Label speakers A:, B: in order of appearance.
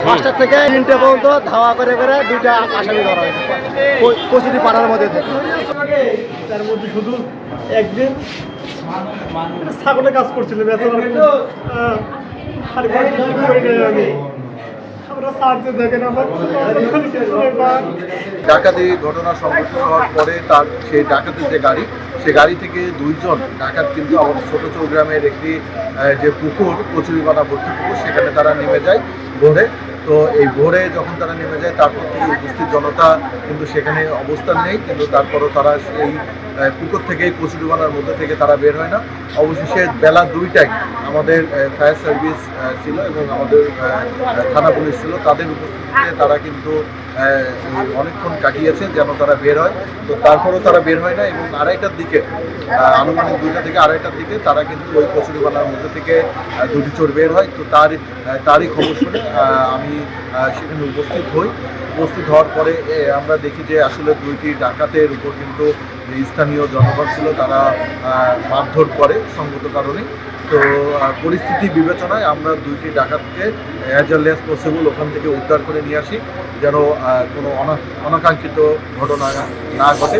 A: 5টা থেকে 3টে পর্যন্ত ধাওয়া করে করে 2টা আসামি ধরা হয়েছে কচুরি পাড়ার মধ্যে থেকে।
B: তার মধ্যে শুধু একদিন ছাগলের কাজ করছিল
C: ডাকাতি ঘটনা সংঘটিত হওয়ার পরে তার সেই ডাকাতের যে গাড়ি, সে গাড়ি থেকে 2জন ডাকাত কিন্তু আমাদের ছোট চৌগ্রামের একটি যে পুকুর, কচুরিপানা ভর্তি পুকুর, সেখানে তারা নেমে যায় ভোরে। তো এই ভোরে যখন তারা নেমে যায়, তারপর থেকে উপস্থিত জনতা কিন্তু সেখানে অবস্থান নেই, কিন্তু তারপরও তারা এই পুকুর থেকে কচুরিপানার মধ্যে থেকে তারা বের হয় না। অবশেষে বেলা 2টায় আমাদের ফায়ার সার্ভিস ছিল এবং আমাদের থানা পুলিশ ছিল, তাদের উপস্থিতিতে তারা কিন্তু অনেকক্ষণ কাটিয়েছে যেন তারা বের হয়। তো তারপরেও তারা বের হয় না এবং আড়াইটার দিকে, আনুমানিক 2টা থেকে আড়াইটার দিকে তারা কিন্তু ওই কচুরিপানার মধ্যে থেকে 2টি চোর বের হয়। তো তারই খবর শুনে আমি সেখানে উপস্থিত হওয়ার পরে আমরা দেখি যে আসলে 2টি ডাকাতের উপর কিন্তু স্থানীয় জনগণ ছিল, তারা মারধর করে সঙ্গত কারণে। তো পরিস্থিতি বিবেচনায় আমরা 2টি ডাকাতকে অ্যাজ আর্লি অ্যাজ পসিবল ওখান থেকে উদ্ধার করে নিয়ে আসি, যেন কোনো অনাকাঙ্ক্ষিত ঘটনা না ঘটে।